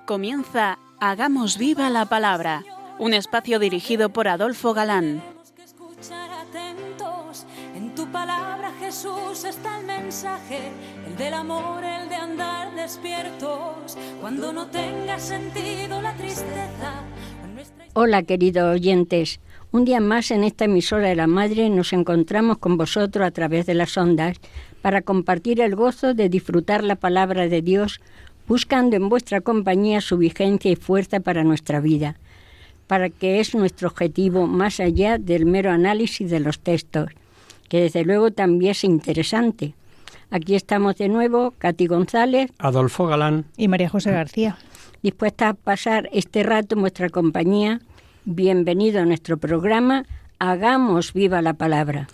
Comienza Hagamos Viva la Palabra, un espacio dirigido por Adolfo Galán. Tenemos que escuchar atentos. En tu palabra, Jesús, está el mensaje, el del amor, el de andar despiertos. Cuando no tenga sentido la tristeza. Hola, queridos oyentes. Un día más en esta emisora de la Madre nos encontramos con vosotros a través de las ondas para compartir el gozo de disfrutar la palabra de Dios, buscando en vuestra compañía su vigencia y fuerza para nuestra vida, para que es nuestro objetivo más allá del mero análisis de los textos, que desde luego también es interesante. Aquí estamos de nuevo, Katy González, Adolfo Galán y María José García, dispuestas a pasar este rato en vuestra compañía. Bienvenido a nuestro programa Hagamos Viva la Palabra.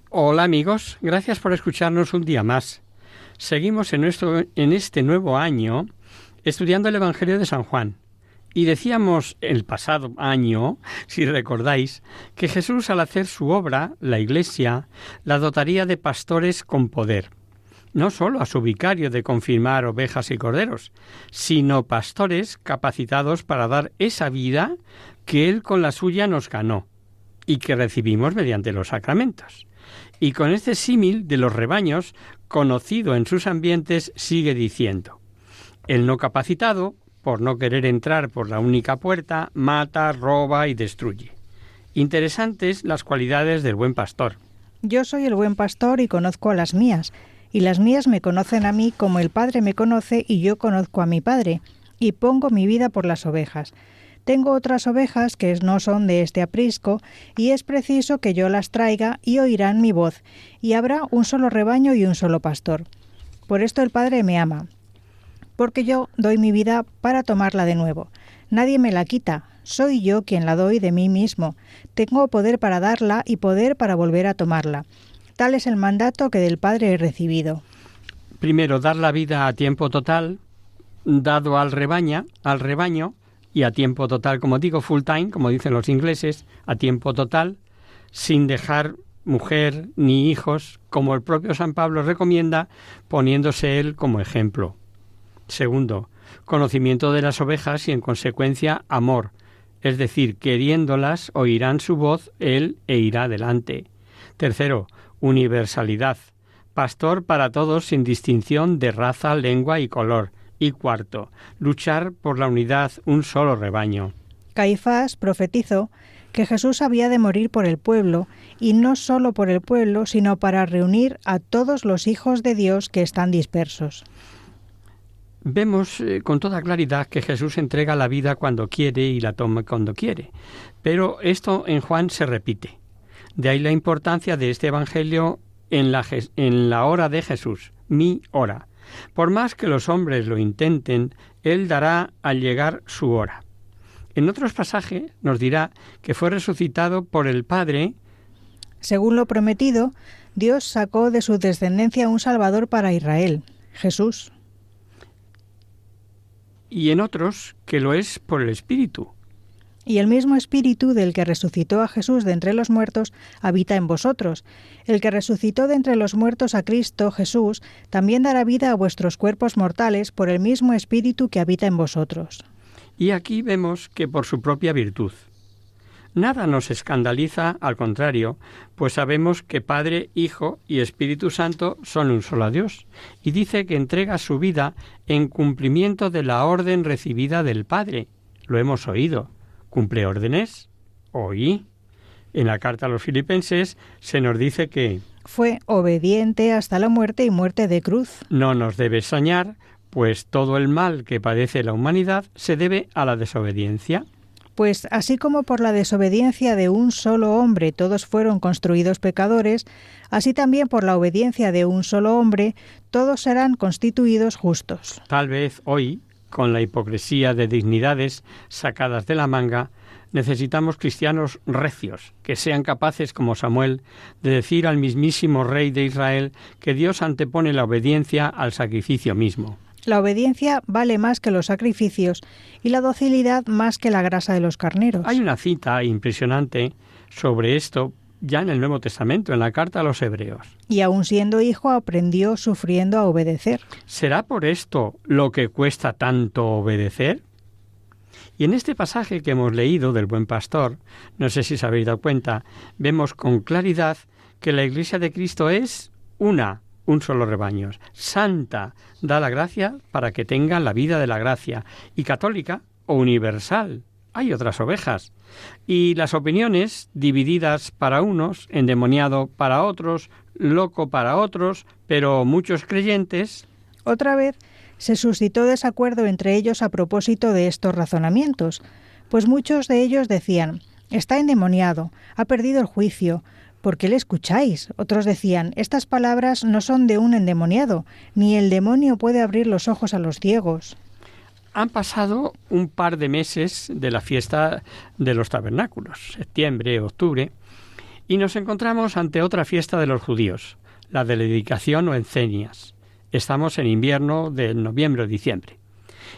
Hola amigos, gracias por escucharnos un día más. Seguimos en este nuevo año estudiando el Evangelio de San Juan. Y decíamos el pasado año, si recordáis, que Jesús al hacer su obra, la Iglesia, la dotaría de pastores con poder. No solo a su vicario de confirmar ovejas y corderos, sino pastores capacitados para dar esa vida que Él con la suya nos ganó y que recibimos mediante los sacramentos. Y con este símil de los rebaños, conocido en sus ambientes, sigue diciendo: el no capacitado, por no querer entrar por la única puerta, mata, roba y destruye. Interesantes las cualidades del buen pastor. Yo soy el buen pastor y conozco a las mías, y las mías me conocen a mí como el Padre me conoce y yo conozco a mi Padre, y pongo mi vida por las ovejas. Tengo otras ovejas que no son de este aprisco, y es preciso que yo las traiga y oirán mi voz, y habrá un solo rebaño y un solo pastor. Por esto el Padre me ama, porque yo doy mi vida para tomarla de nuevo. Nadie me la quita, soy yo quien la doy de mí mismo. Tengo poder para darla y poder para volver a tomarla. Tal es el mandato que del Padre he recibido. Primero, dar la vida a tiempo total, dado al rebaño, y a tiempo total, como digo, full time, como dicen los ingleses, a tiempo total, sin dejar mujer ni hijos, como el propio San Pablo recomienda, poniéndose él como ejemplo. Segundo, conocimiento de las ovejas y en consecuencia amor, es decir, queriéndolas oirán su voz él e irá adelante. Tercero, universalidad, pastor para todos sin distinción de raza, lengua y color. Y cuarto, luchar por la unidad, un solo rebaño. Caifás profetizó que Jesús había de morir por el pueblo, y no solo por el pueblo, sino para reunir a todos los hijos de Dios que están dispersos. Vemos con toda claridad que Jesús entrega la vida cuando quiere y la toma cuando quiere. Pero esto en Juan se repite. De ahí la importancia de este Evangelio en la hora de Jesús, mi hora. Por más que los hombres lo intenten, Él dará al llegar su hora. En otros pasajes nos dirá que fue resucitado por el Padre. Según lo prometido, Dios sacó de su descendencia un Salvador para Israel, Jesús. Y en otros que lo es por el Espíritu. Y el mismo Espíritu del que resucitó a Jesús de entre los muertos habita en vosotros. El que resucitó de entre los muertos a Cristo Jesús también dará vida a vuestros cuerpos mortales por el mismo Espíritu que habita en vosotros. Y aquí vemos que por su propia virtud. Nada nos escandaliza, al contrario, pues sabemos que Padre, Hijo y Espíritu Santo son un solo Dios. Y dice que entrega su vida en cumplimiento de la orden recibida del Padre. Lo hemos oído. ¿Cumple órdenes? Oí. En la carta a los Filipenses se nos dice que fue obediente hasta la muerte y muerte de cruz. No nos debe soñar, pues todo el mal que padece la humanidad se debe a la desobediencia. Pues así como por la desobediencia de un solo hombre todos fueron construidos pecadores, así también por la obediencia de un solo hombre todos serán constituidos justos. Tal vez hoy, con la hipocresía de dignidades sacadas de la manga, necesitamos cristianos recios, que sean capaces, como Samuel, de decir al mismísimo Rey de Israel que Dios antepone la obediencia al sacrificio mismo. La obediencia vale más que los sacrificios y la docilidad más que la grasa de los carneros. Hay una cita impresionante sobre esto ya en el Nuevo Testamento, en la carta a los Hebreos. Y aun siendo hijo aprendió sufriendo a obedecer. ¿Será por esto lo que cuesta tanto obedecer? Y en este pasaje que hemos leído del Buen Pastor, no sé si os habéis dado cuenta, vemos con claridad que la Iglesia de Cristo es un solo rebaño, santa, da la gracia para que tengan la vida de la gracia, y católica o universal. Hay otras ovejas. Y las opiniones divididas para unos, endemoniado para otros, loco para otros, pero muchos creyentes. Otra vez se suscitó desacuerdo entre ellos a propósito de estos razonamientos, pues muchos de ellos decían: está endemoniado, ha perdido el juicio, ¿por qué le escucháis? Otros decían: estas palabras no son de un endemoniado, ni el demonio puede abrir los ojos a los ciegos. Han pasado un par de meses de la fiesta de los tabernáculos, septiembre, octubre, y nos encontramos ante otra fiesta de los judíos, la de la dedicación o encenias. Estamos en invierno de noviembre o diciembre.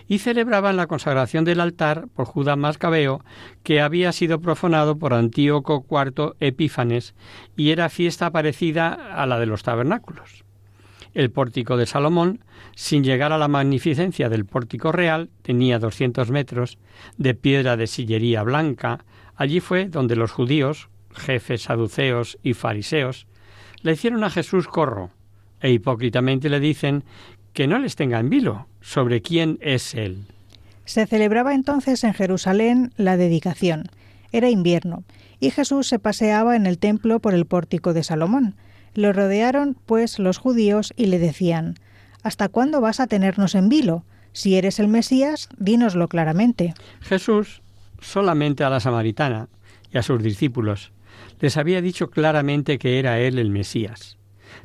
Y celebraban la consagración del altar por Judas Macabeo, que había sido profanado por Antíoco IV Epífanes, y era fiesta parecida a la de los tabernáculos. El pórtico de Salomón, sin llegar a la magnificencia del pórtico real, tenía 200 metros, de piedra de sillería blanca. Allí fue donde los judíos, jefes saduceos y fariseos, le hicieron a Jesús corro, e hipócritamente le dicen que no les tenga en vilo sobre quién es él. Se celebraba entonces en Jerusalén la dedicación. Era invierno, y Jesús se paseaba en el templo por el pórtico de Salomón. Lo rodearon, pues, los judíos y le decían: ¿hasta cuándo vas a tenernos en vilo? Si eres el Mesías, dínoslo claramente. Jesús solamente a la samaritana y a sus discípulos les había dicho claramente que era él el Mesías.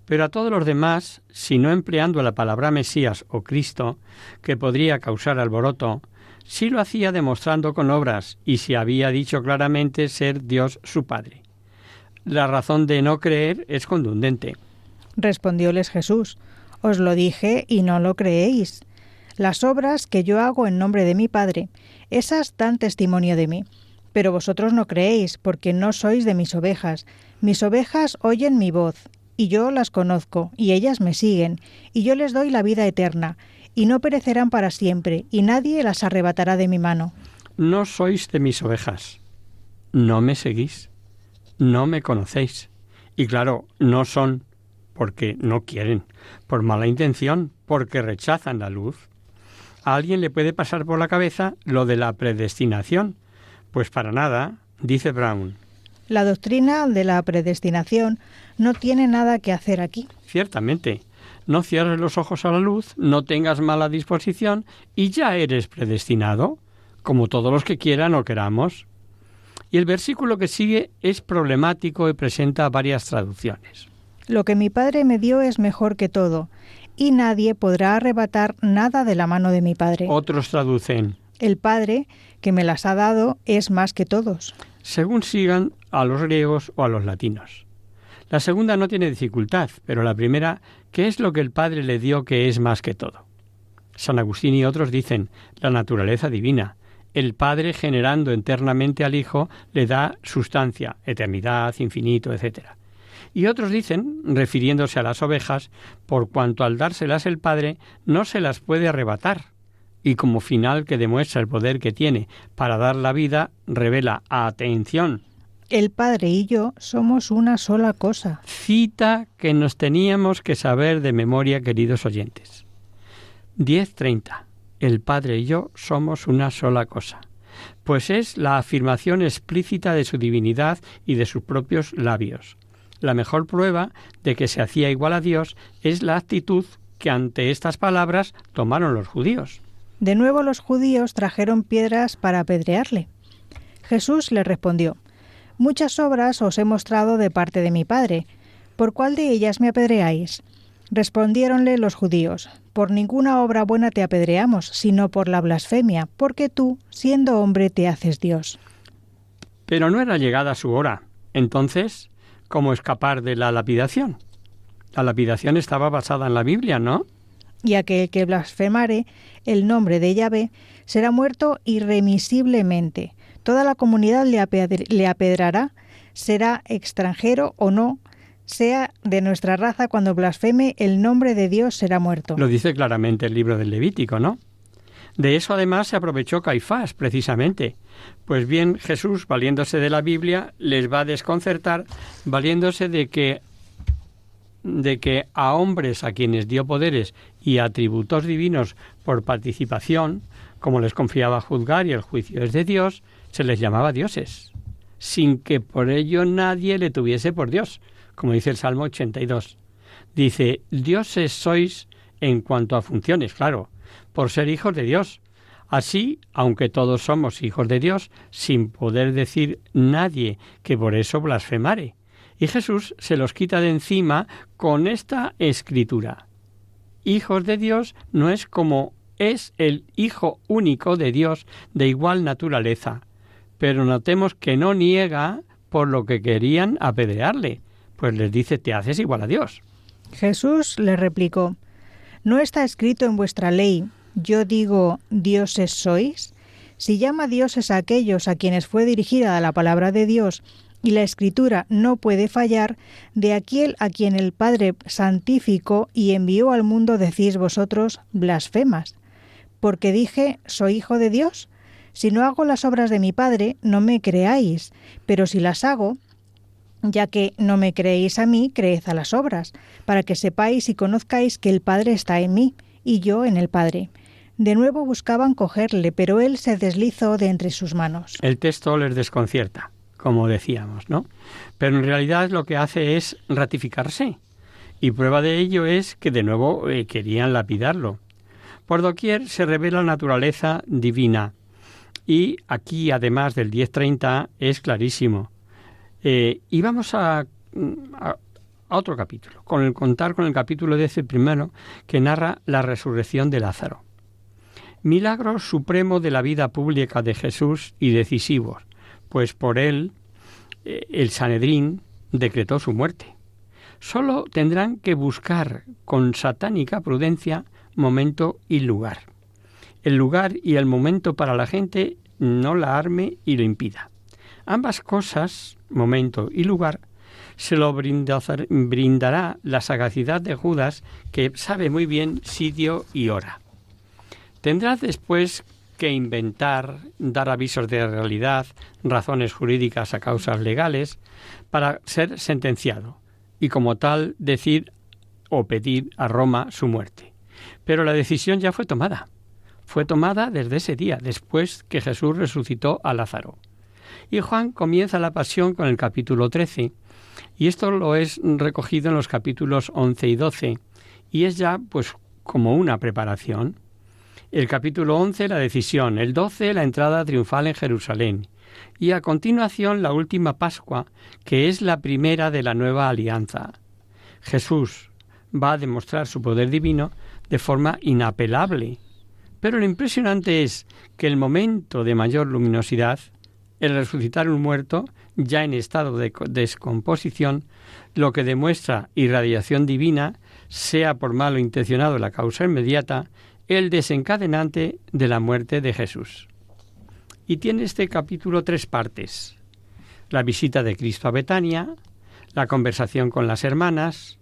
Pero a todos los demás, si no empleando la palabra Mesías o Cristo, que podría causar alboroto, sí lo hacía demostrando con obras, y se había dicho claramente ser Dios su Padre. La razón de no creer es contundente. Respondióles Jesús: os lo dije y no lo creéis. Las obras que yo hago en nombre de mi Padre, esas dan testimonio de mí. Pero vosotros no creéis, porque no sois de mis ovejas. Mis ovejas oyen mi voz, y yo las conozco, y ellas me siguen, y yo les doy la vida eterna, y no perecerán para siempre, y nadie las arrebatará de mi mano. No sois de mis ovejas, no me seguís, no me conocéis. Y claro, no son porque no quieren, por mala intención, porque rechazan la luz. ¿A alguien le puede pasar por la cabeza lo de la predestinación? Pues para nada, dice Brown. La doctrina de la predestinación no tiene nada que hacer aquí. Ciertamente, no cierres los ojos a la luz, no tengas mala disposición y ya eres predestinado, como todos los que quieran o queramos. Y el versículo que sigue es problemático y presenta varias traducciones. Lo que mi Padre me dio es mejor que todo, y nadie podrá arrebatar nada de la mano de mi Padre. Otros traducen: el Padre que me las ha dado es más que todos. Según sigan a los griegos o a los latinos. La segunda no tiene dificultad, pero la primera, ¿qué es lo que el Padre le dio que es más que todo? San Agustín y otros dicen: la naturaleza divina. El Padre, generando eternamente al Hijo, le da sustancia, eternidad, infinito, etc. Y otros dicen, refiriéndose a las ovejas, por cuanto al dárselas el Padre no se las puede arrebatar, y como final que demuestra el poder que tiene para dar la vida, revela, atención, el Padre y yo somos una sola cosa. Cita que nos teníamos que saber de memoria, queridos oyentes. 10:30. El Padre y yo somos una sola cosa. Pues es la afirmación explícita de su divinidad y de sus propios labios. La mejor prueba de que se hacía igual a Dios es la actitud que ante estas palabras tomaron los judíos. De nuevo los judíos trajeron piedras para apedrearle. Jesús les respondió: muchas obras os he mostrado de parte de mi Padre. ¿Por cuál de ellas me apedreáis? Respondiéronle los judíos: por ninguna obra buena te apedreamos, sino por la blasfemia, porque tú, siendo hombre, te haces Dios. Pero no era llegada su hora. Entonces, ¿cómo escapar de la lapidación? La lapidación estaba basada en la Biblia, ¿no? Y aquel que blasfemare el nombre de Yahvé será muerto irremisiblemente. Toda la comunidad le apedrará, será extranjero o no, sea de nuestra raza, cuando blasfeme el nombre de Dios será muerto. Lo dice claramente el libro del Levítico, ¿no? De eso además se aprovechó Caifás, precisamente. Pues bien, Jesús, valiéndose de la Biblia, les va a desconcertar, valiéndose de que a hombres a quienes dio poderes y atributos divinos por participación, como les confiaba juzgar y el juicio es de Dios, se les llamaba dioses, sin que por ello nadie le tuviese por Dios, como dice el Salmo 82. Dice, dioses sois en cuanto a funciones, claro, por ser hijos de Dios. Así, aunque todos somos hijos de Dios, sin poder decir nadie que por eso blasfemare. Y Jesús se los quita de encima con esta escritura. Hijos de Dios no es como es el Hijo único de Dios de igual naturaleza. Pero notemos que no niega por lo que querían apedrearle, pues les dice, te haces igual a Dios. Jesús le replicó, ¿no está escrito en vuestra ley, yo digo, dioses sois? Si llama dioses a aquellos a quienes fue dirigida la palabra de Dios, y la Escritura no puede fallar, de aquel a quien el Padre santificó y envió al mundo decís vosotros blasfemas. Porque dije, ¿soy hijo de Dios? Si no hago las obras de mi Padre, no me creáis, pero si las hago, ya que no me creéis a mí, creed a las obras, para que sepáis y conozcáis que el Padre está en mí, y yo en el Padre. De nuevo buscaban cogerle, pero él se deslizó de entre sus manos. El texto les desconcierta, como decíamos, ¿no? Pero en realidad lo que hace es ratificarse. Y prueba de ello es que de nuevo querían lapidarlo. Por doquier se revela la naturaleza divina. Y aquí, además del 10:30, es clarísimo. Y vamos a otro capítulo, contar con el capítulo 11, que narra la resurrección de Lázaro. Milagro supremo de la vida pública de Jesús y decisivo, pues por él el Sanedrín decretó su muerte. Solo tendrán que buscar con satánica prudencia momento y lugar. El lugar y el momento para la gente no la arme y lo impida. Ambas cosas, momento y lugar, se lo brindará la sagacidad de Judas, que sabe muy bien sitio y hora. Tendrá después que inventar, dar avisos de realidad, razones jurídicas a causas legales, para ser sentenciado, y como tal decir o pedir a Roma su muerte. Pero la decisión ya fue tomada. Fue tomada desde ese día, después que Jesús resucitó a Lázaro. Y Juan comienza la pasión con el capítulo 13, y esto lo es recogido en los capítulos 11 y 12, y es ya pues como una preparación. El capítulo 11, la decisión, el 12, la entrada triunfal en Jerusalén, y a continuación la última Pascua, que es la primera de la nueva alianza. Jesús va a demostrar su poder divino de forma inapelable, pero lo impresionante es que el momento de mayor luminosidad, el resucitar un muerto, ya en estado de descomposición, lo que demuestra irradiación divina, sea por malo intencionado la causa inmediata, el desencadenante de la muerte de Jesús. Y tiene este capítulo 3 partes: la visita de Cristo a Betania, la conversación con las hermanas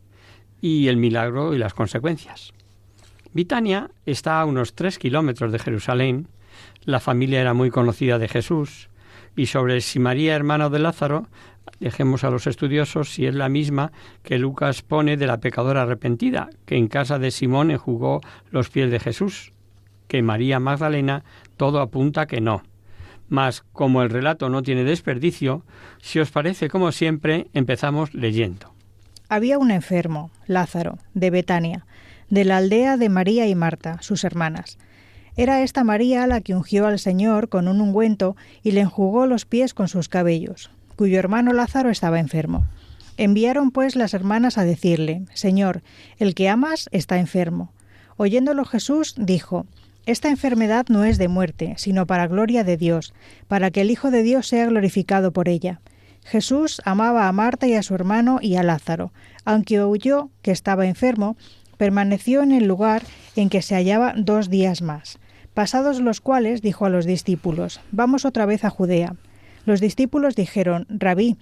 y el milagro y las consecuencias. Betania está a unos 3 kilómetros de Jerusalén. La familia era muy conocida de Jesús, y sobre si María, hermana de Lázaro, dejemos a los estudiosos si es la misma que Lucas pone de la pecadora arrepentida, que en casa de Simón enjugó los pies de Jesús, que María Magdalena todo apunta que no. Mas, como el relato no tiene desperdicio, si os parece, como siempre, empezamos leyendo. Había un enfermo, Lázaro, de Betania, de la aldea de María y Marta, sus hermanas. Era esta María la que ungió al Señor con un ungüento y le enjugó los pies con sus cabellos, cuyo hermano Lázaro estaba enfermo. Enviaron pues las hermanas a decirle: Señor, el que amas está enfermo. Oyéndolo Jesús dijo: Esta enfermedad no es de muerte, sino para gloria de Dios, para que el Hijo de Dios sea glorificado por ella. Jesús amaba a Marta y a su hermano y a Lázaro. Aunque oyó que estaba enfermo, permaneció en el lugar en que se hallaba 2 días más. Pasados los cuales dijo a los discípulos: Vamos otra vez a Judea. Los discípulos dijeron: Rabí,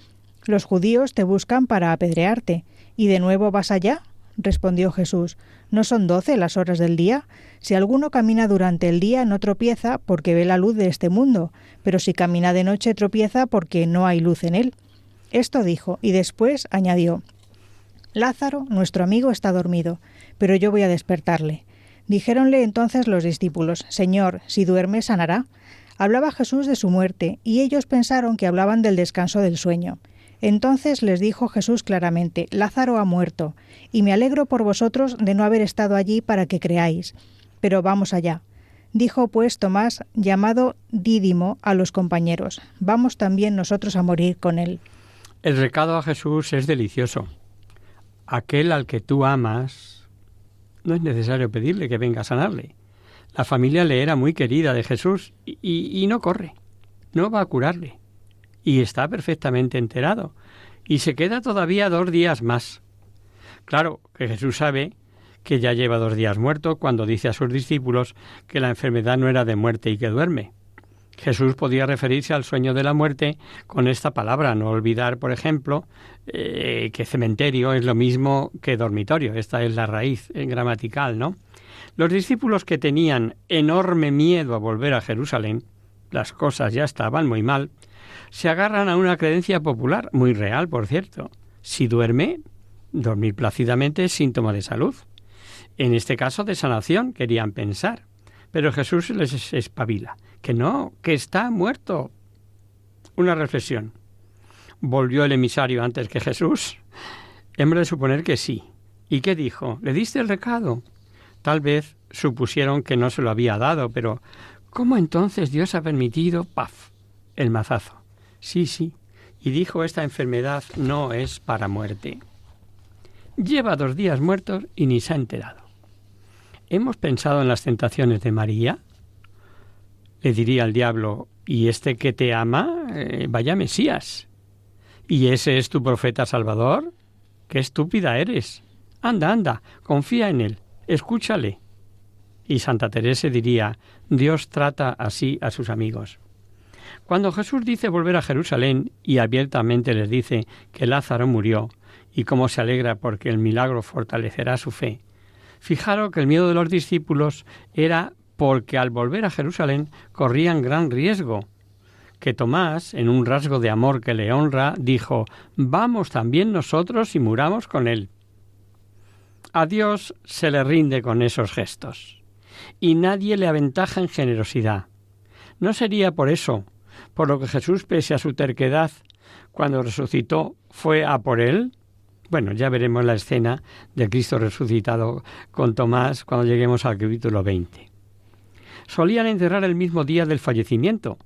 los judíos te buscan para apedrearte, ¿y de nuevo vas allá? respondió Jesús. ¿No son 12 las horas del día? Si alguno camina durante el día no tropieza porque ve la luz de este mundo, pero si camina de noche tropieza porque no hay luz en él. Esto dijo, y después añadió: Lázaro, nuestro amigo, está dormido, pero yo voy a despertarle. Dijéronle entonces los discípulos: Señor, si duerme, sanará. Hablaba Jesús de su muerte, y ellos pensaron que hablaban del descanso del sueño. Entonces les dijo Jesús claramente: Lázaro ha muerto, y me alegro por vosotros de no haber estado allí para que creáis. Pero vamos allá. Dijo pues Tomás, llamado Dídimo, a los compañeros: Vamos también nosotros a morir con él. El recado a Jesús es delicioso. Aquel al que tú amas, no es necesario pedirle que venga a sanarle. La familia le era muy querida de Jesús y no corre, no va a curarle. Y está perfectamente enterado. Y se queda todavía 2 días más. Claro que Jesús sabe que ya lleva 2 días muerto cuando dice a sus discípulos que la enfermedad no era de muerte y que duerme. Jesús podía referirse al sueño de la muerte con esta palabra, no olvidar, por ejemplo, que cementerio es lo mismo que dormitorio. Esta es la raíz gramatical, ¿no? Los discípulos, que tenían enorme miedo a volver a Jerusalén, las cosas ya estaban muy mal, se agarran a una creencia popular, muy real, por cierto. Si duerme, dormir plácidamente es síntoma de salud. En este caso de sanación, querían pensar. Pero Jesús les espabila. Que no, que está muerto. Una reflexión. ¿Volvió el emisario antes que Jesús? Hemos de suponer que sí. ¿Y qué dijo? ¿Le diste el recado? Tal vez supusieron que no se lo había dado, pero ¿cómo entonces Dios ha permitido, ¡paf!, el mazazo? Sí, y dijo: esta enfermedad no es para muerte. Lleva 2 días muertos y ni se ha enterado. ¿Hemos pensado en las tentaciones de María? Le diría al diablo: ¿y este que te ama? Vaya Mesías. ¿Y ese es tu profeta salvador? ¡Qué estúpida eres! Anda, confía en él, escúchale. Y Santa Teresa diría: Dios trata así a sus amigos. Cuando Jesús dice volver a Jerusalén y abiertamente les dice que Lázaro murió y cómo se alegra porque el milagro fortalecerá su fe, fijaros que el miedo de los discípulos era porque al volver a Jerusalén corrían gran riesgo. Que Tomás, en un rasgo de amor que le honra, dijo: vamos también nosotros y muramos con él. A Dios se le rinde con esos gestos, y nadie le aventaja en generosidad. ¿No sería por eso, por lo que Jesús, pese a su terquedad, cuando resucitó, fue a por él? Bueno, ya veremos la escena de Cristo resucitado con Tomás cuando lleguemos al capítulo 20. Solían enterrar el mismo día del fallecimiento,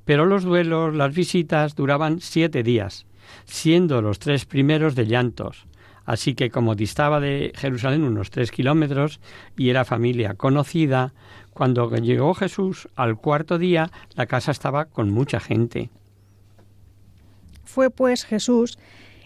pero los duelos, las visitas, duraban 7 días, siendo los 3 primeros de llantos. Así que, como distaba de Jerusalén unos 3 kilómetros y era familia conocida, cuando llegó Jesús al 4.º día, la casa estaba con mucha gente. Fue pues Jesús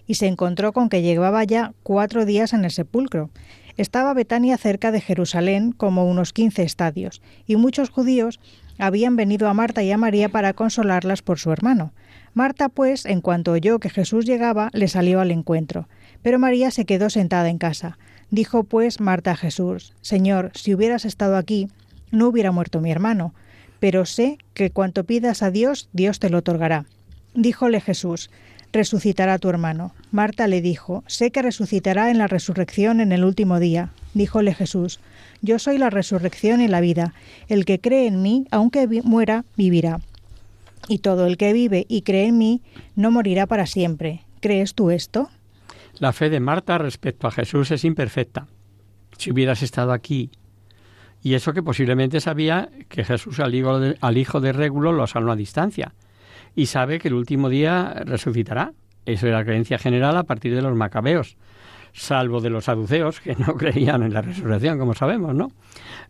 y se encontró con que llevaba ya 4 días en el sepulcro. Estaba Betania cerca de Jerusalén, como unos 15 estadios, y muchos judíos habían venido a Marta y a María para consolarlas por su hermano. Marta, pues, en cuanto oyó que Jesús llegaba, le salió al encuentro, pero María se quedó sentada en casa. Dijo pues Marta a Jesús: Señor, si hubieras estado aquí, no hubiera muerto mi hermano, pero sé que cuanto pidas a Dios, Dios te lo otorgará. Díjole Jesús: resucitará tu hermano. Marta le dijo: sé que resucitará en la resurrección en el último día. Díjole Jesús: yo soy la resurrección y la vida. El que cree en mí, aunque muera, vivirá. Y todo el que vive y cree en mí, no morirá para siempre. ¿Crees tú esto? La fe de Marta respecto a Jesús es imperfecta. Si hubieras estado aquí, y eso que posiblemente sabía que Jesús al hijo de Régulo lo sanó a distancia, y sabe que el último día resucitará. Eso era la creencia general a partir de los macabeos, salvo de los saduceos, que no creían en la resurrección, como sabemos, ¿no?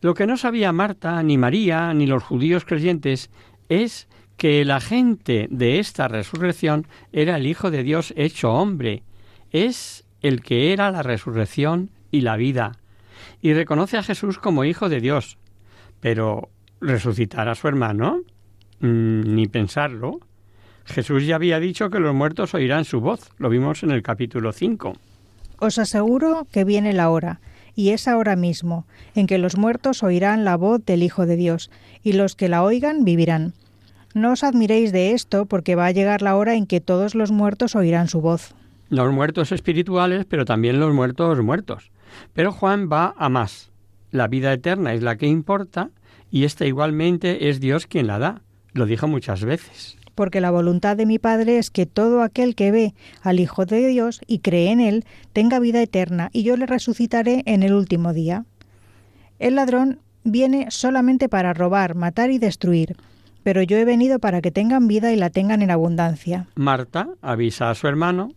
Lo que no sabía Marta, ni María, ni los judíos creyentes, es que el agente de esta resurrección era el Hijo de Dios hecho hombre. Es el que era la resurrección y la vida. Y reconoce a Jesús como Hijo de Dios. Pero resucitar a su hermano, ni pensarlo. Jesús ya había dicho que los muertos oirán su voz. Lo vimos en el capítulo 5. Os aseguro que viene la hora, y es ahora mismo, en que los muertos oirán la voz del Hijo de Dios, y los que la oigan vivirán. No os admiréis de esto, porque va a llegar la hora en que todos los muertos oirán su voz. Los muertos espirituales, pero también los muertos. Pero Juan va a más. La vida eterna es la que importa, y esta igualmente es Dios quien la da. Lo dijo muchas veces. Porque la voluntad de mi Padre es que todo aquel que ve al Hijo de Dios y cree en Él tenga vida eterna, y yo le resucitaré en el último día. El ladrón viene solamente para robar, matar y destruir, pero yo he venido para que tengan vida y la tengan en abundancia. Marta avisa a su hermana,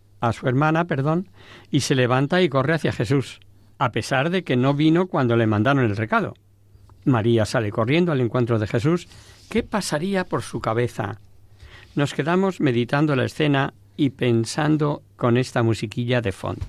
y se levanta y corre hacia Jesús, a pesar de que no vino cuando le mandaron el recado. María sale corriendo al encuentro de Jesús. ¿Qué pasaría por su cabeza? Nos quedamos meditando la escena y pensando con esta musiquilla de fondo.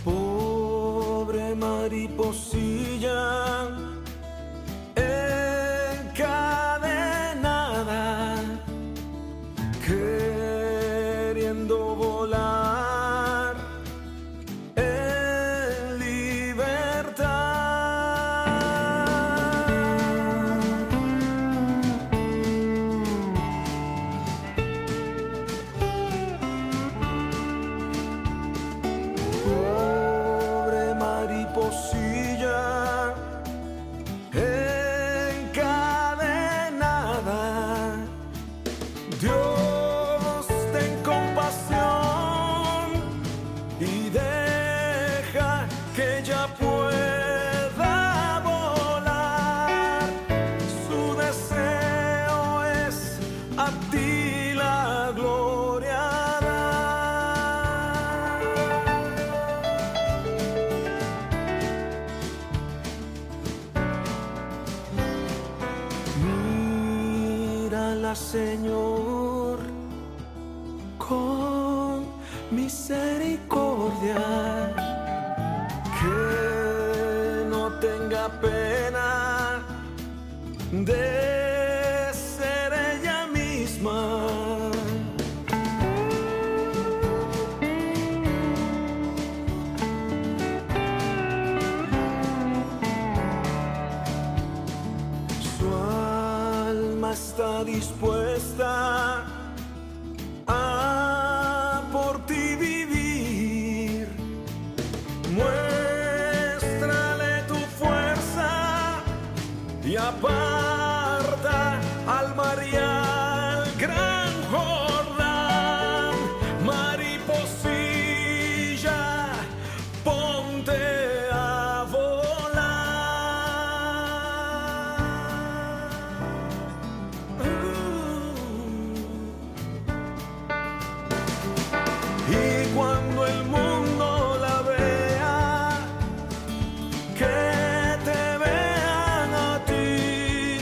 Pobre mariposilla encadenada, queriendo volar en libertad. Pobre mariposilla encadenada, Dios ten compasión y deja que ella pueda volar. Su deseo es a ti la gloria dar. Mírala, Señor, con misericordia, que no tenga pena de ser ella misma. Su alma está dispuesta a por ti vivir. Muéstrale tu fuerza y aparta al mar y al gran Jordán. Mariposilla, ponte a volar. Y cuando el mundo la vea, que te vean a ti,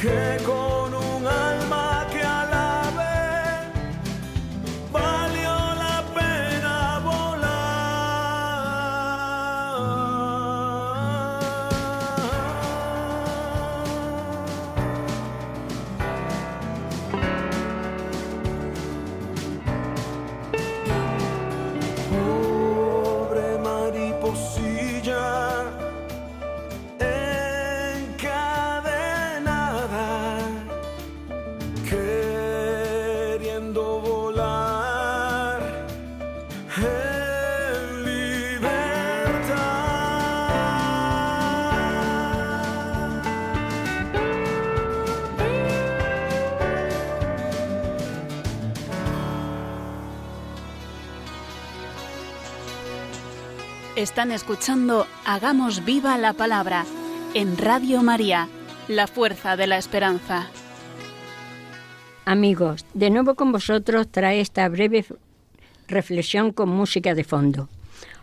que con un alma que alabe valió la pena volar. Pobre mariposilla encadenada, queriendo volar en libertad. Están escuchando Hagamos viva la palabra en Radio María, la fuerza de la esperanza. Amigos, de nuevo con vosotros trae esta breve reflexión con música de fondo.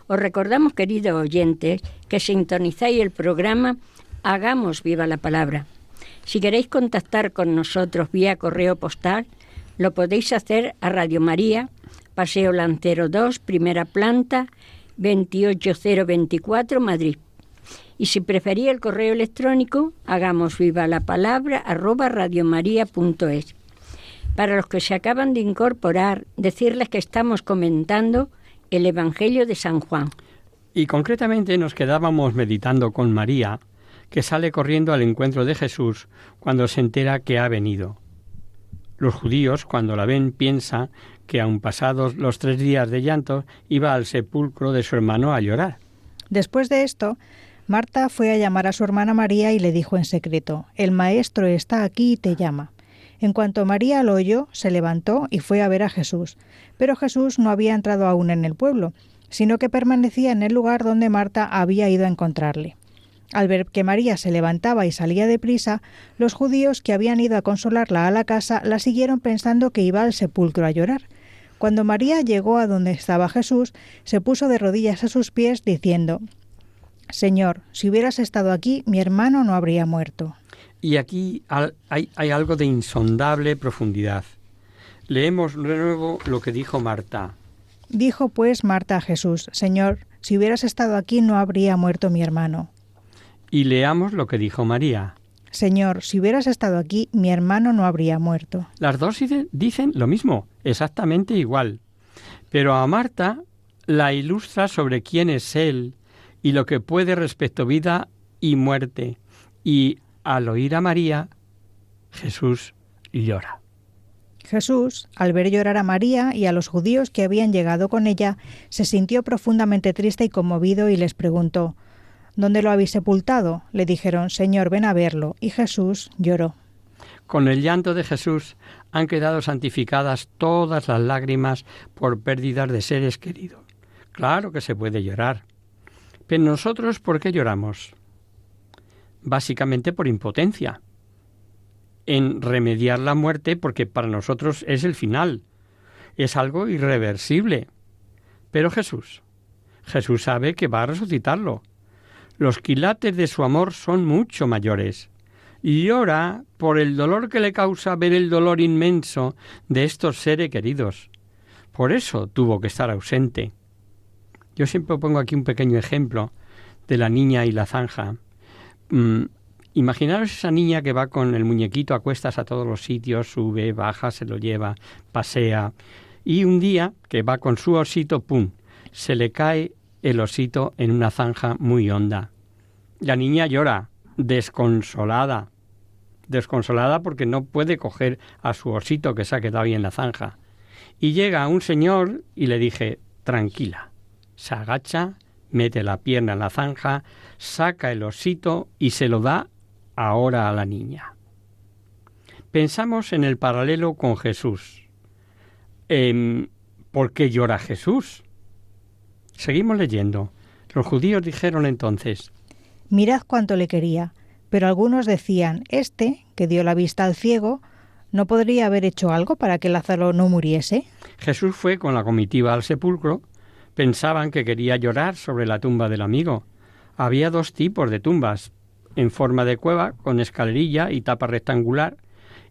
Os recordamos, queridos oyentes, que sintonizáis el programa Hagamos viva la palabra. Si queréis contactar con nosotros vía correo postal, Lo podéis hacer a Radio María, Paseo Lancero 2, primera planta, 28024, Madrid. Y si prefería el correo electrónico, hagamosvivalapalabra@radiomaria.es. Para los que se acaban de incorporar, decirles que estamos comentando el Evangelio de San Juan. Y concretamente nos quedábamos meditando con María, que sale corriendo al encuentro de Jesús cuando se entera que ha venido. Los judíos, cuando la ven, piensan que aun pasados los 3 días de llanto, iba al sepulcro de su hermano a llorar. Después de esto, Marta fue a llamar a su hermana María y le dijo en secreto: «El maestro está aquí y te llama». En cuanto María lo oyó, se levantó y fue a ver a Jesús. Pero Jesús no había entrado aún en el pueblo, sino que permanecía en el lugar donde Marta había ido a encontrarle. Al ver que María se levantaba y salía deprisa, los judíos que habían ido a consolarla a la casa la siguieron pensando que iba al sepulcro a llorar. Cuando María llegó a donde estaba Jesús, se puso de rodillas a sus pies diciendo: «Señor, si hubieras estado aquí, mi hermano no habría muerto». Y aquí hay algo de insondable profundidad. Leemos de nuevo lo que dijo Marta. Dijo pues Marta a Jesús: «Señor, si hubieras estado aquí, no habría muerto mi hermano». Y leamos lo que dijo María. «Señor, si hubieras estado aquí, mi hermano no habría muerto». Las dos dicen lo mismo, exactamente igual. Pero a Marta la ilustra sobre quién es Él y lo que puede respecto a vida y muerte. Y al oír a María, Jesús llora. Jesús, al ver llorar a María y a los judíos que habían llegado con ella, se sintió profundamente triste y conmovido y les preguntó: «¿Dónde lo habéis sepultado?». Le dijeron: «Señor, ven a verlo». Y Jesús lloró. Con el llanto de Jesús han quedado santificadas todas las lágrimas por pérdidas de seres queridos. Claro que se puede llorar. Pero nosotros, ¿por qué lloramos? Básicamente por impotencia. En remediar la muerte, porque para nosotros es el final. Es algo irreversible. Pero Jesús sabe que va a resucitarlo. Los quilates de su amor son mucho mayores. Y llora por el dolor que le causa ver el dolor inmenso de estos seres queridos. Por eso tuvo que estar ausente. Yo siempre pongo aquí un pequeño ejemplo de la niña y la zanja. Imaginaros esa niña que va con el muñequito a cuestas a todos los sitios, sube, baja, se lo lleva, pasea. Y un día que va con su osito, ¡pum!, se le cae el osito en una zanja muy honda. La niña llora, desconsolada porque no puede coger a su osito que se ha quedado ahí en la zanja. Y llega un señor y le dije: «Tranquila». Se agacha, mete la pierna en la zanja, saca el osito y se lo da ahora a la niña. Pensamos en el paralelo con Jesús. ¿Por qué llora Jesús? Seguimos leyendo. Los judíos dijeron entonces: «Mirad cuánto le quería». Pero algunos decían: «Este, que dio la vista al ciego, ¿no podría haber hecho algo para que Lázaro no muriese?». Jesús fue con la comitiva al sepulcro. Pensaban que quería llorar sobre la tumba del amigo. Había 2 tipos de tumbas: en forma de cueva, con escalerilla y tapa rectangular,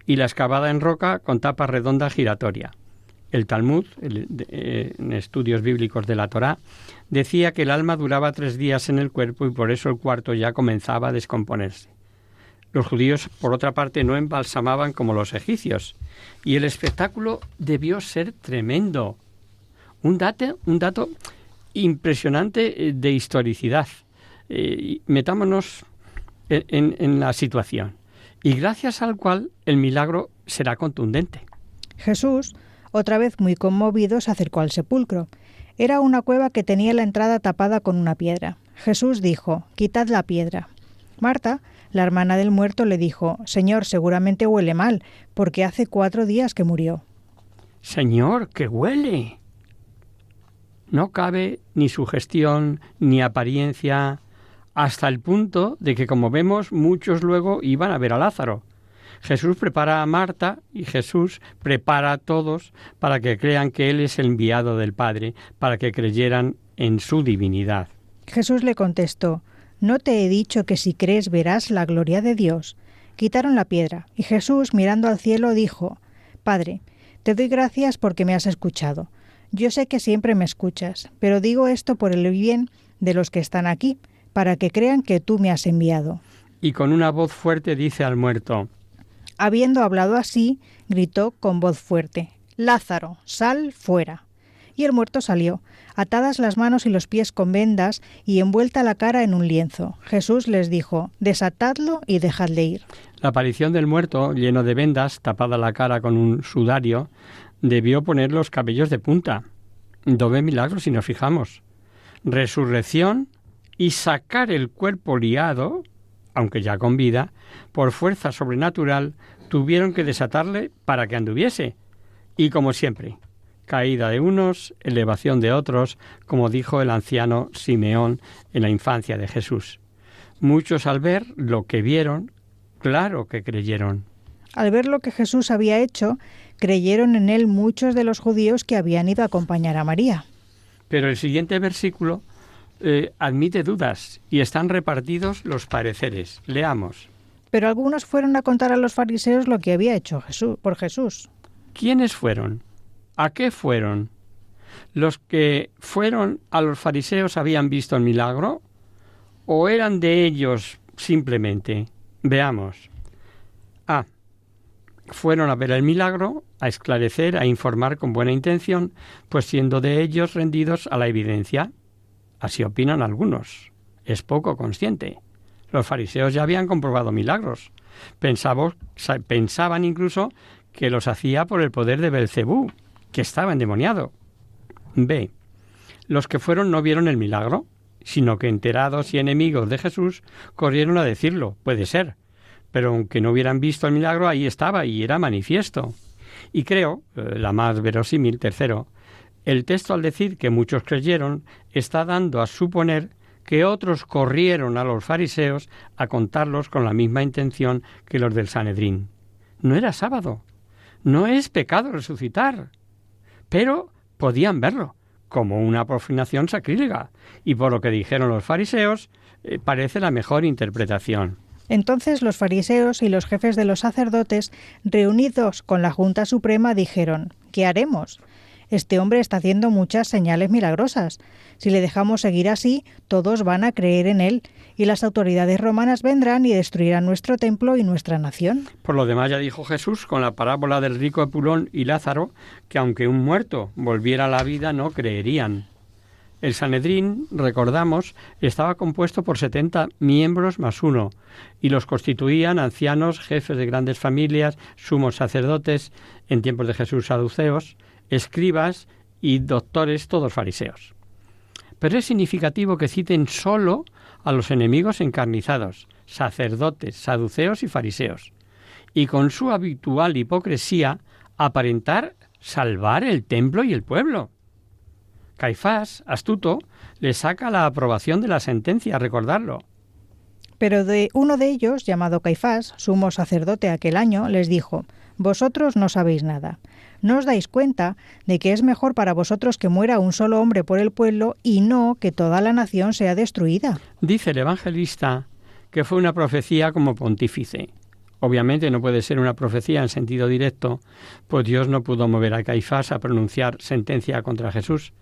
y la excavada en roca con tapa redonda giratoria. El Talmud, en estudios bíblicos de la Torá, decía que el alma duraba 3 días en el cuerpo y por eso el cuarto ya comenzaba a descomponerse. Los judíos, por otra parte, no embalsamaban como los egipcios, y el espectáculo debió ser tremendo. Un dato impresionante de historicidad. Metámonos en la situación, y gracias al cual el milagro será contundente. Jesús, otra vez muy conmovido, se acercó al sepulcro. Era una cueva que tenía la entrada tapada con una piedra. Jesús dijo: «Quitad la piedra». Marta, la hermana del muerto, le dijo: «Señor, seguramente huele mal, porque hace 4 días que murió». «Señor, ¿qué huele?». No cabe ni sugestión ni apariencia, hasta el punto de que, como vemos, muchos luego iban a ver a Lázaro. Jesús prepara a Marta y Jesús prepara a todos para que crean que Él es el enviado del Padre, para que creyeran en su divinidad. Jesús le contestó: «¿No te he dicho que si crees verás la gloria de Dios?». Quitaron la piedra y Jesús, mirando al cielo, dijo: «Padre, Te doy gracias porque me has escuchado. Yo sé que siempre me escuchas, pero digo esto por el bien de los que están aquí, para que crean que tú me has enviado. Y con una voz fuerte dice al muerto: Habiendo hablado así, gritó con voz fuerte: Lázaro, sal fuera. Y el muerto salió, atadas las manos y los pies con vendas y envuelta la cara en un lienzo. Jesús les dijo: Desatadlo y dejadle ir. La aparición del muerto, lleno de vendas, tapada la cara con un sudario, debió poner los cabellos de punta. Doble milagro si nos fijamos. Resurrección y sacar el cuerpo liado, aunque ya con vida, por fuerza sobrenatural, tuvieron que desatarle para que anduviese. Y como siempre, caída de unos, elevación de otros, como dijo el anciano Simeón en la infancia de Jesús. Muchos al ver lo que vieron, claro que creyeron. Al ver lo que Jesús había hecho, creyeron en él muchos de los judíos que habían ido a acompañar a María. Pero el siguiente versículo admite dudas y están repartidos los pareceres. Leamos. Pero algunos fueron a contar a los fariseos lo que había hecho por Jesús. ¿Quiénes fueron? ¿A qué fueron? ¿Los que fueron a los fariseos habían visto el milagro? ¿O eran de ellos simplemente? Veamos. A. Fueron a ver el milagro, a esclarecer, a informar con buena intención, pues siendo de ellos rendidos a la evidencia. Así opinan algunos. Es poco consciente. Los fariseos ya habían comprobado milagros. Pensaban incluso que los hacía por el poder de Belcebú, que estaba endemoniado. B. Los que fueron no vieron el milagro, sino que enterados y enemigos de Jesús corrieron a decirlo. Puede ser. Pero aunque no hubieran visto el milagro, ahí estaba y era manifiesto. Y creo, la más verosímil, tercero, el texto al decir que muchos creyeron está dando a suponer que otros corrieron a los fariseos a contarlos con la misma intención que los del Sanedrín. No era sábado, no es pecado resucitar, pero podían verlo como una profanación sacrílega, y por lo que dijeron los fariseos, parece la mejor interpretación. Entonces los fariseos y los jefes de los sacerdotes, reunidos con la Junta Suprema, dijeron: ¿Qué haremos? Este hombre está haciendo muchas señales milagrosas. Si le dejamos seguir así, todos van a creer en él, y las autoridades romanas vendrán y destruirán nuestro templo y nuestra nación. Por lo demás ya dijo Jesús con la parábola del rico Epulón y Lázaro, que aunque un muerto volviera a la vida, no creerían. El Sanedrín, recordamos, estaba compuesto por 70 miembros más uno, y los constituían ancianos, jefes de grandes familias, sumos sacerdotes, en tiempos de Jesús saduceos, escribas y doctores, todos fariseos. Pero es significativo que citen solo a los enemigos encarnizados, sacerdotes, saduceos y fariseos, y con su habitual hipocresía aparentar salvar el templo y el pueblo. Caifás, astuto, le saca la aprobación de la sentencia, recordarlo. Pero uno de ellos, llamado Caifás, sumo sacerdote aquel año, les dijo: Vosotros no sabéis nada. ¿No os dais cuenta de que es mejor para vosotros que muera un solo hombre por el pueblo y no que toda la nación sea destruida? Dice el evangelista que fue una profecía como pontífice. Obviamente no puede ser una profecía en sentido directo, pues Dios no pudo mover a Caifás a pronunciar sentencia contra Jesús.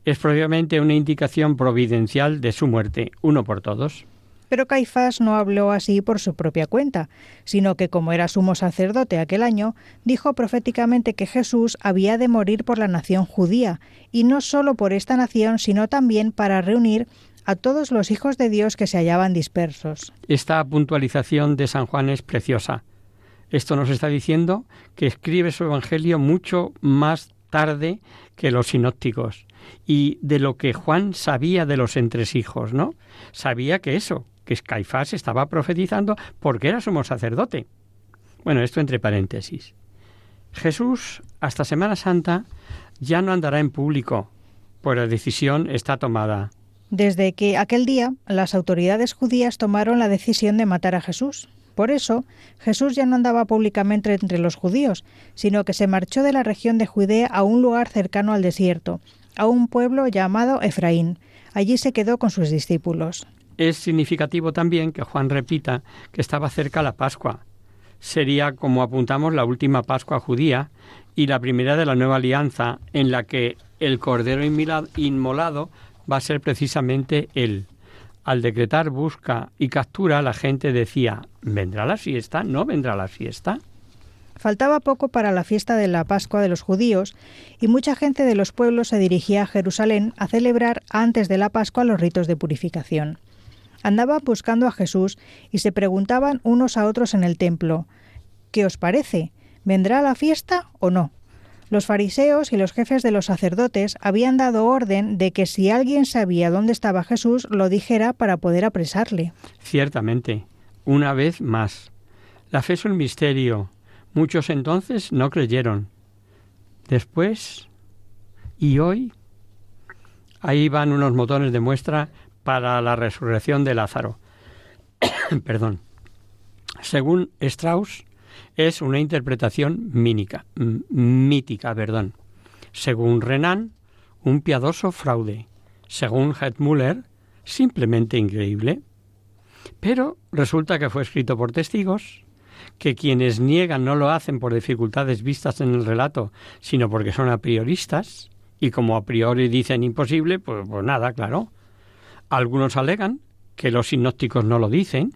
Es probablemente una indicación providencial de su muerte, uno por todos. Pero Caifás no habló así por su propia cuenta, sino que como era sumo sacerdote aquel año, dijo proféticamente que Jesús había de morir por la nación judía, y no solo por esta nación, sino también para reunir a todos los hijos de Dios que se hallaban dispersos. Esta puntualización de San Juan es preciosa. Esto nos está diciendo que escribe su evangelio mucho más tarde que los sinópticos, y de lo que Juan sabía de los entresijos, ¿no? Sabía que Caifás estaba profetizando porque era sumo sacerdote. Bueno, esto entre paréntesis. Jesús, hasta Semana Santa, ya no andará en público, pues la decisión está tomada. Desde que aquel día las autoridades judías tomaron la decisión de matar a Jesús. Por eso, Jesús ya no andaba públicamente entre los judíos, sino que se marchó de la región de Judea a un lugar cercano al desierto, a un pueblo llamado Efraín. Allí se quedó con sus discípulos. Es significativo también que Juan repita que estaba cerca la Pascua. Sería, como apuntamos, la última Pascua judía y la primera de la nueva alianza, en la que el cordero inmolado va a ser precisamente él. Al decretar busca y captura, la gente decía, ¿vendrá la fiesta? ¿No vendrá la fiesta? Faltaba poco para la fiesta de la Pascua de los judíos y mucha gente de los pueblos se dirigía a Jerusalén a celebrar antes de la Pascua los ritos de purificación. Andaban buscando a Jesús y se preguntaban unos a otros en el templo, ¿qué os parece? ¿Vendrá la fiesta o no? Los fariseos y los jefes de los sacerdotes habían dado orden de que si alguien sabía dónde estaba Jesús, lo dijera para poder apresarle. Ciertamente, una vez más. La fe es un misterio. Muchos entonces no creyeron. Después, y hoy, ahí van unos botones de muestra para la resurrección de Lázaro. Perdón. Según Strauss, es una interpretación mítica. Según Renan, un piadoso fraude. Según Hetmüller, simplemente increíble. Pero resulta que fue escrito por testigos, que quienes niegan no lo hacen por dificultades vistas en el relato, sino porque son a prioristas, y como a priori dicen imposible, pues nada, claro. Algunos alegan que los sinópticos no lo dicen.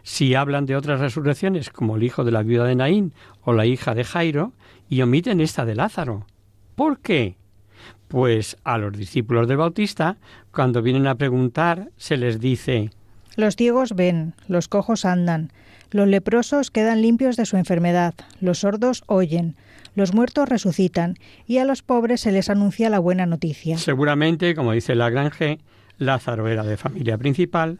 Si hablan de otras resurrecciones, como el hijo de la viuda de Naín o la hija de Jairo, y omiten esta de Lázaro. ¿Por qué? Pues a los discípulos del Bautista, cuando vienen a preguntar, se les dice: los ciegos ven, los cojos andan, los leprosos quedan limpios de su enfermedad, los sordos oyen, los muertos resucitan, y a los pobres se les anuncia la buena noticia. Seguramente, como dice Lagrange, Lázaro era de familia principal.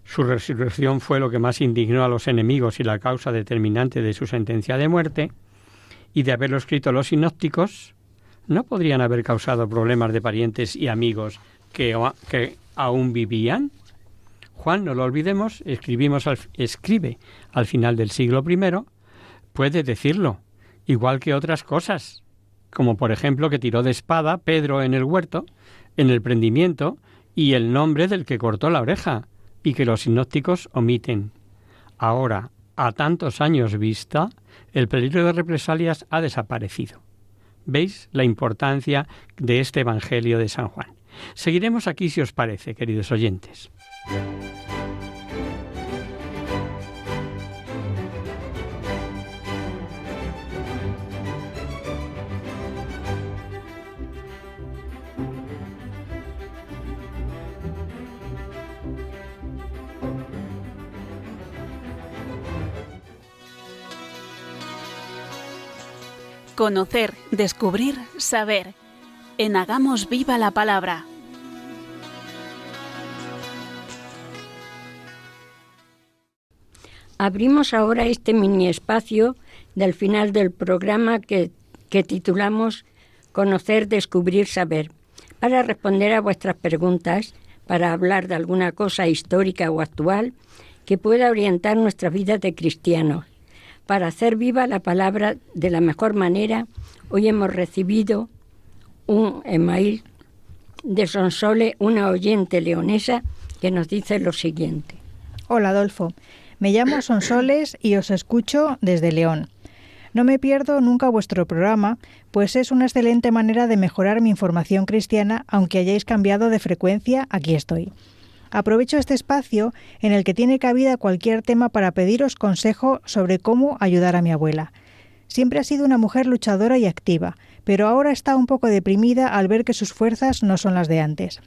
Su resurrección fue lo que más indignó a los enemigos y la causa determinante de su sentencia de muerte, y de haberlo escrito los sinópticos, ¿no podrían haber causado problemas de parientes y amigos que aún vivían? Juan, no lo olvidemos, escribe al final del siglo I, puede decirlo, igual que otras cosas, como por ejemplo que tiró de espada Pedro en el huerto, en el prendimiento, y el nombre del que cortó la oreja, y que los sinópticos omiten. Ahora, a tantos años vista, el peligro de represalias ha desaparecido. ¿Veis la importancia de este Evangelio de San Juan? Seguiremos aquí si os parece, queridos oyentes. Conocer, descubrir, saber. En Hagamos Viva la Palabra. Abrimos ahora este mini espacio del final del programa que titulamos Conocer, descubrir, saber, para responder a vuestras preguntas, para hablar de alguna cosa histórica o actual que pueda orientar nuestra vida de cristianos. Para hacer viva la palabra de la mejor manera, hoy hemos recibido un email de Sonsoles, una oyente leonesa, que nos dice lo siguiente. Hola, Adolfo. Me llamo Sonsoles y os escucho desde León. No me pierdo nunca vuestro programa, pues es una excelente manera de mejorar mi información cristiana, aunque hayáis cambiado de frecuencia, aquí estoy. Aprovecho este espacio en el que tiene cabida cualquier tema para pediros consejo sobre cómo ayudar a mi abuela. Siempre ha sido una mujer luchadora y activa, pero ahora está un poco deprimida al ver que sus fuerzas no son las de antes.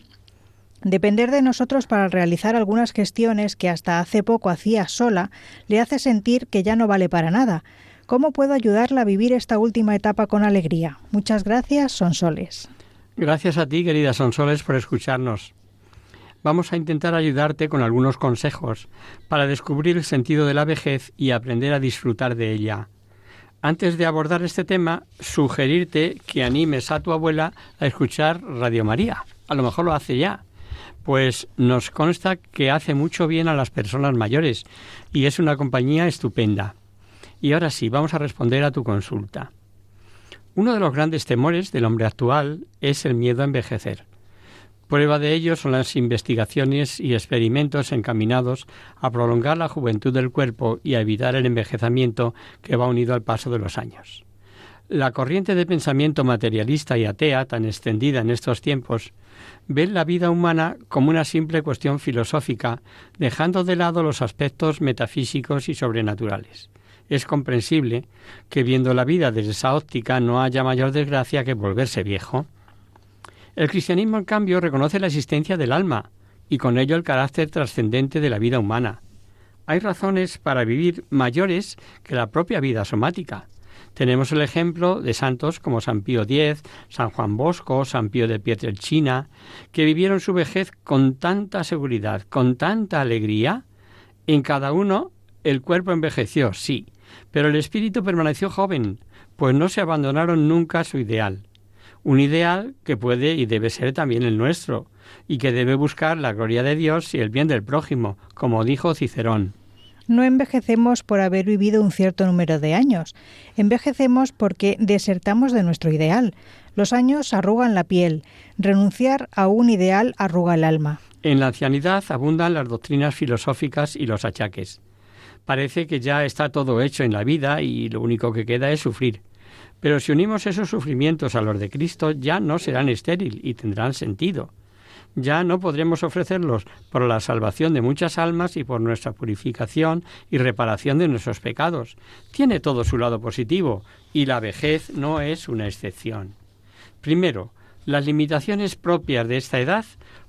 Depender de nosotros para realizar algunas gestiones que hasta hace poco hacía sola le hace sentir que ya no vale para nada. ¿Cómo puedo ayudarla a vivir esta última etapa con alegría? Muchas gracias, Sonsoles. Gracias a ti, querida Sonsoles, por escucharnos. Vamos a intentar ayudarte con algunos consejos para descubrir el sentido de la vejez y aprender a disfrutar de ella. Antes de abordar este tema, sugerirte que animes a tu abuela a escuchar Radio María. A lo mejor lo hace ya, pues nos consta que hace mucho bien a las personas mayores y es una compañía estupenda. Y ahora sí, vamos a responder a tu consulta. Uno de los grandes temores del hombre actual es el miedo a envejecer. Prueba de ello son las investigaciones y experimentos encaminados a prolongar la juventud del cuerpo y a evitar el envejecimiento que va unido al paso de los años. La corriente de pensamiento materialista y atea, tan extendida en estos tiempos, ve la vida humana como una simple cuestión filosófica, dejando de lado los aspectos metafísicos y sobrenaturales. Es comprensible que viendo la vida desde esa óptica no haya mayor desgracia que volverse viejo. El cristianismo, en cambio, reconoce la existencia del alma y con ello el carácter trascendente de la vida humana. Hay razones para vivir mayores que la propia vida somática. Tenemos el ejemplo de santos como San Pío X, San Juan Bosco, San Pío de Pietrelcina, que vivieron su vejez con tanta seguridad, con tanta alegría. En cada uno el cuerpo envejeció, sí, pero el espíritu permaneció joven, pues no se abandonaron nunca su ideal. Un ideal que puede y debe ser también el nuestro, y que debe buscar la gloria de Dios y el bien del prójimo, como dijo Cicerón. No envejecemos por haber vivido un cierto número de años. Envejecemos porque desertamos de nuestro ideal. Los años arrugan la piel. Renunciar a un ideal arruga el alma. En la ancianidad abundan las doctrinas filosóficas y los achaques. Parece que ya está todo hecho en la vida y lo único que queda es sufrir. Pero si unimos esos sufrimientos a los de Cristo, ya no serán estériles y tendrán sentido. Ya no podremos ofrecerlos por la salvación de muchas almas y por nuestra purificación y reparación de nuestros pecados. Tiene todo su lado positivo y la vejez no es una excepción. Primero, las limitaciones propias de esta edad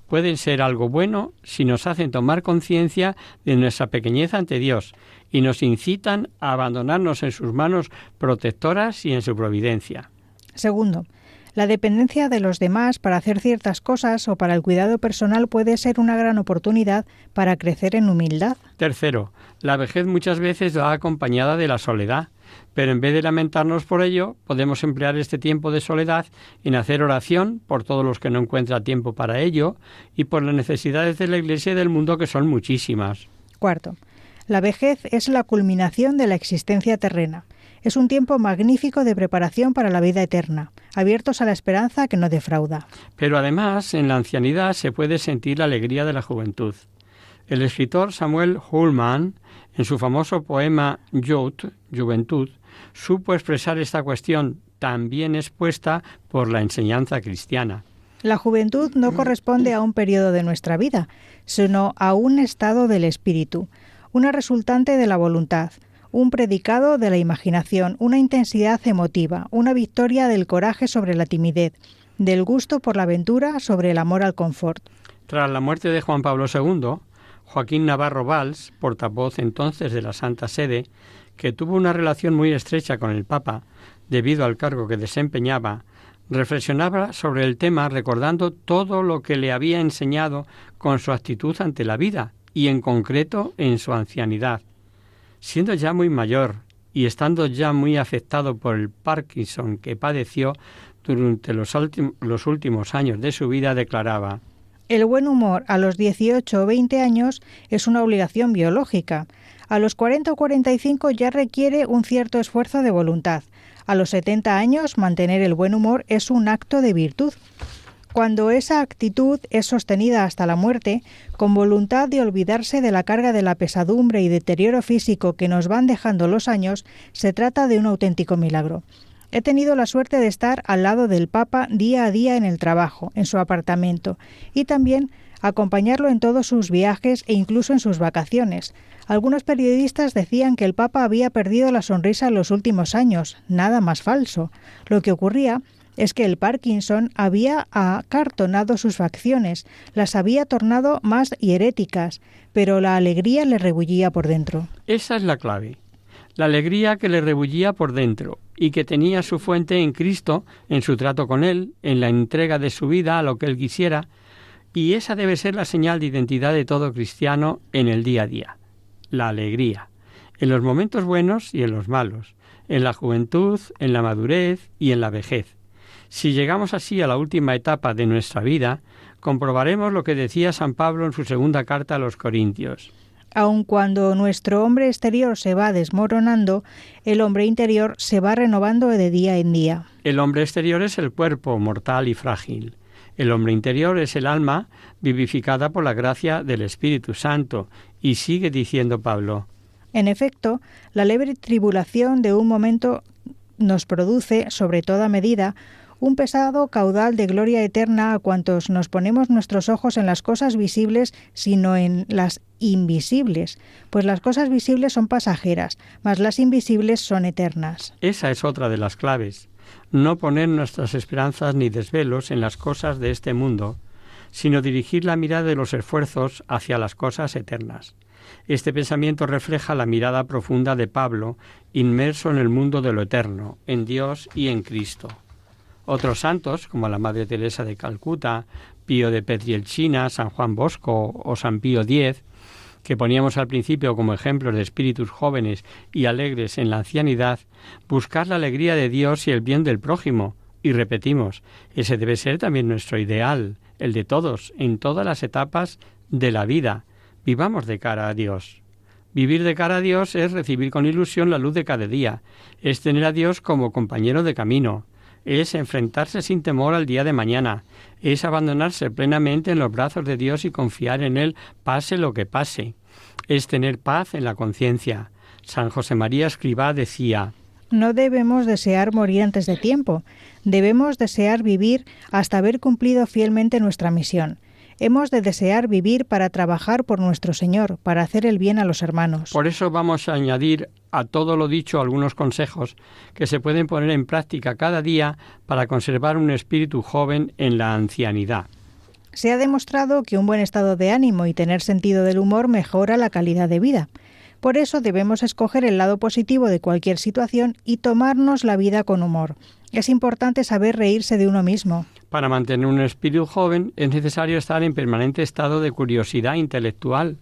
pueden ser algo bueno si nos hacen tomar conciencia de nuestra pequeñez ante Dios y nos incitan a abandonarnos en sus manos protectoras y en su providencia. Segundo, la dependencia de los demás para hacer ciertas cosas o para el cuidado personal puede ser una gran oportunidad para crecer en humildad. Tercero, la vejez muchas veces va acompañada de la soledad, pero en vez de lamentarnos por ello, podemos emplear este tiempo de soledad en hacer oración por todos los que no encuentran tiempo para ello y por las necesidades de la Iglesia y del mundo, que son muchísimas. Cuarto, la vejez es la culminación de la existencia terrena. Es un tiempo magnífico de preparación para la vida eterna, abiertos a la esperanza que no defrauda. Pero además, en la ancianidad se puede sentir la alegría de la juventud. El escritor Samuel Ullman, en su famoso poema Youth, Juventud, supo expresar esta cuestión tan bien expuesta por la enseñanza cristiana. La juventud no corresponde a un periodo de nuestra vida, sino a un estado del espíritu, una resultante de la voluntad, un predicado de la imaginación, una intensidad emotiva, una victoria del coraje sobre la timidez, del gusto por la aventura sobre el amor al confort. Tras la muerte de Juan Pablo II, Joaquín Navarro Valls, portavoz entonces de la Santa Sede, que tuvo una relación muy estrecha con el Papa debido al cargo que desempeñaba, reflexionaba sobre el tema recordando todo lo que le había enseñado con su actitud ante la vida y en concreto en su ancianidad. Siendo ya muy mayor y estando ya muy afectado por el Parkinson que padeció durante los últimos años de su vida, declaraba: el buen humor a los 18 o 20 años es una obligación biológica. A los 40 o 45 ya requiere un cierto esfuerzo de voluntad. A los 70 años mantener el buen humor es un acto de virtud. Cuando esa actitud es sostenida hasta la muerte, con voluntad de olvidarse de la carga de la pesadumbre y deterioro físico que nos van dejando los años, se trata de un auténtico milagro. He tenido la suerte de estar al lado del Papa día a día en el trabajo, en su apartamento, y también acompañarlo en todos sus viajes e incluso en sus vacaciones. Algunos periodistas decían que el Papa había perdido la sonrisa en los últimos años. Nada más falso. Lo que ocurría es que el Parkinson había acartonado sus facciones, las había tornado más hieréticas, pero la alegría le rebullía por dentro. Esa es la clave. La alegría que le rebullía por dentro y que tenía su fuente en Cristo, en su trato con Él, en la entrega de su vida a lo que Él quisiera, y esa debe ser la señal de identidad de todo cristiano en el día a día. La alegría, en los momentos buenos y en los malos, en la juventud, en la madurez y en la vejez. Si llegamos así a la última etapa de nuestra vida, comprobaremos lo que decía San Pablo en su segunda carta a los Corintios. Aun cuando nuestro hombre exterior se va desmoronando, el hombre interior se va renovando de día en día. El hombre exterior es el cuerpo mortal y frágil. El hombre interior es el alma vivificada por la gracia del Espíritu Santo. Y sigue diciendo Pablo: en efecto, la leve tribulación de un momento nos produce, sobre toda medida, un pesado caudal de gloria eterna a cuantos nos ponemos nuestros ojos en las cosas visibles, sino en las invisibles, pues las cosas visibles son pasajeras, mas las invisibles son eternas. Esa es otra de las claves, no poner nuestras esperanzas ni desvelos en las cosas de este mundo, sino dirigir la mirada de los esfuerzos hacia las cosas eternas. Este pensamiento refleja la mirada profunda de Pablo, inmerso en el mundo de lo eterno, en Dios y en Cristo. Otros santos, como la Madre Teresa de Calcuta, Pío de Pietrelcina, San Juan Bosco o San Pío X, que poníamos al principio como ejemplos de espíritus jóvenes y alegres en la ancianidad, buscar la alegría de Dios y el bien del prójimo. Y repetimos, ese debe ser también nuestro ideal, el de todos, en todas las etapas de la vida. Vivamos de cara a Dios. Vivir de cara a Dios es recibir con ilusión la luz de cada día, es tener a Dios como compañero de camino, es enfrentarse sin temor al día de mañana, es abandonarse plenamente en los brazos de Dios y confiar en Él pase lo que pase, es tener paz en la conciencia. San José María Escrivá decía: no debemos desear morir antes de tiempo, debemos desear vivir hasta haber cumplido fielmente nuestra misión. Hemos de desear vivir para trabajar por nuestro Señor, para hacer el bien a los hermanos. Por eso vamos a añadir a todo lo dicho algunos consejos que se pueden poner en práctica cada día para conservar un espíritu joven en la ancianidad. Se ha demostrado que un buen estado de ánimo y tener sentido del humor mejora la calidad de vida. Por eso debemos escoger el lado positivo de cualquier situación y tomarnos la vida con humor. Es importante saber reírse de uno mismo. Para mantener un espíritu joven es necesario estar en permanente estado de curiosidad intelectual.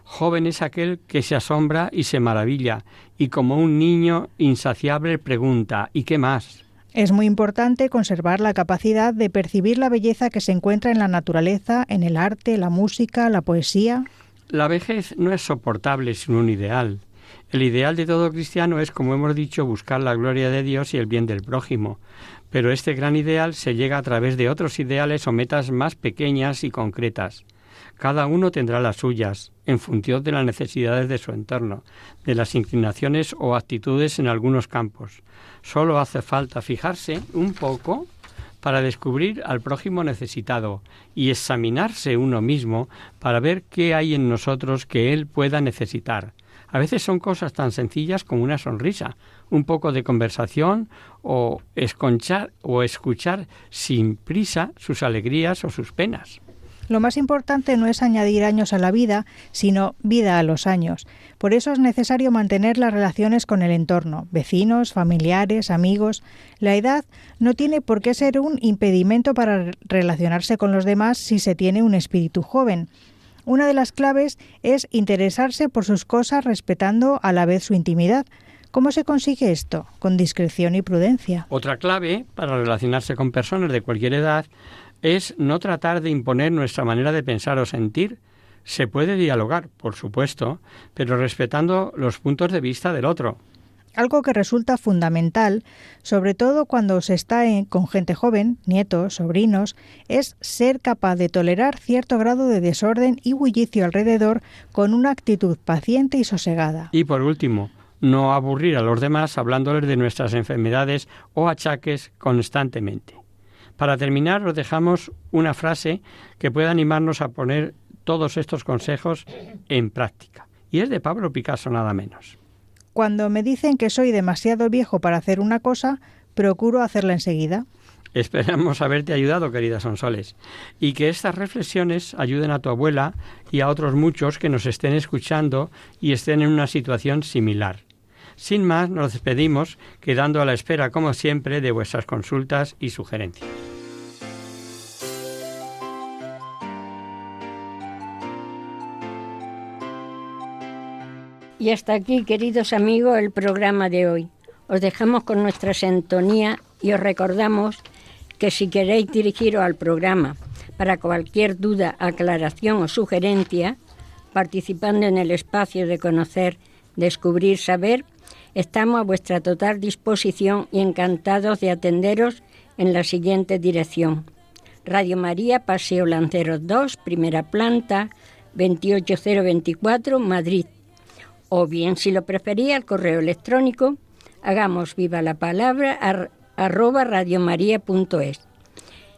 Joven es aquel que se asombra y se maravilla, y como un niño insaciable pregunta: ¿y qué más? Es muy importante conservar la capacidad de percibir la belleza que se encuentra en la naturaleza, en el arte, la música, la poesía. La vejez no es soportable sin un ideal. El ideal de todo cristiano es, como hemos dicho, buscar la gloria de Dios y el bien del prójimo. Pero este gran ideal se llega a través de otros ideales o metas más pequeñas y concretas. Cada uno tendrá las suyas, en función de las necesidades de su entorno, de las inclinaciones o actitudes en algunos campos. Solo hace falta fijarse un poco para descubrir al prójimo necesitado y examinarse uno mismo para ver qué hay en nosotros que él pueda necesitar. A veces son cosas tan sencillas como una sonrisa, un poco de conversación o escuchar sin prisa sus alegrías o sus penas. Lo más importante no es añadir años a la vida, sino vida a los años. Por eso es necesario mantener las relaciones con el entorno, vecinos, familiares, amigos. La edad no tiene por qué ser un impedimento para relacionarse con los demás si se tiene un espíritu joven. Una de las claves es interesarse por sus cosas respetando a la vez su intimidad. ¿Cómo se consigue esto? Con discreción y prudencia. Otra clave para relacionarse con personas de cualquier edad es no tratar de imponer nuestra manera de pensar o sentir. Se puede dialogar, por supuesto, pero respetando los puntos de vista del otro. Algo que resulta fundamental, sobre todo cuando se está con gente joven, nietos, sobrinos, es ser capaz de tolerar cierto grado de desorden y bullicio alrededor con una actitud paciente y sosegada. Y por último, no aburrir a los demás hablándoles de nuestras enfermedades o achaques constantemente. Para terminar, os dejamos una frase que puede animarnos a poner todos estos consejos en práctica. Y es de Pablo Picasso, nada menos. Cuando me dicen que soy demasiado viejo para hacer una cosa, procuro hacerla enseguida. Esperamos haberte ayudado, querida Sonsoles, y que estas reflexiones ayuden a tu abuela y a otros muchos que nos estén escuchando y estén en una situación similar. Sin más, nos despedimos, quedando a la espera, como siempre, de vuestras consultas y sugerencias. Y hasta aquí, queridos amigos, el programa de hoy. Os dejamos con nuestra sintonía y os recordamos que si queréis dirigiros al programa para cualquier duda, aclaración o sugerencia, participando en el espacio de conocer, descubrir, saber, estamos a vuestra total disposición y encantados de atenderos en la siguiente dirección. Radio María, Paseo Lanceros 2, primera planta, 28024, Madrid. O bien, si lo preferís, al correo electrónico Hagamos viva la palabra @radiomaria.es.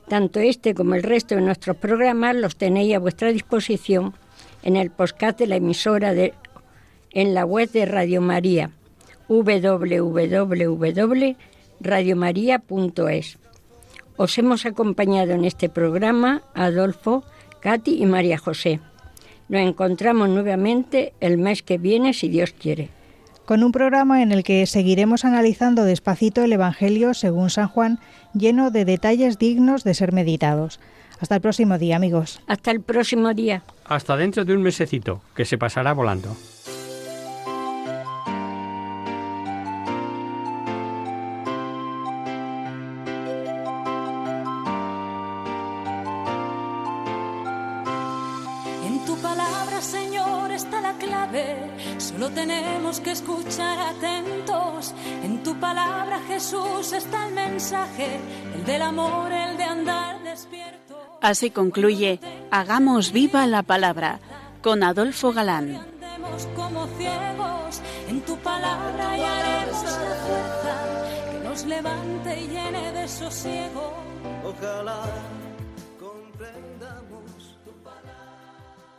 Tanto este como el resto de nuestros programas los tenéis a vuestra disposición en el podcast de la emisora en la web de Radio María, www.radiomaria.es. Os hemos acompañado en este programa Adolfo, Katy y María José. Nos encontramos nuevamente el mes que viene, si Dios quiere. Con un programa en el que seguiremos analizando despacito el Evangelio según San Juan, lleno de detalles dignos de ser meditados. Hasta el próximo día, amigos. Hasta el próximo día. Hasta dentro de un mesecito, que se pasará volando. En tu palabra, Señor, está la clave. Solo tenemos que escuchar atentos. En tu palabra, Jesús, está el mensaje, el del amor, el de andar despierto. Así concluye Hagamos viva la palabra con Adolfo Galán. Andemos como ciegos, en tu palabra y haremos la fuerza que nos levante y llene de sosiego. Ojalá comprendamos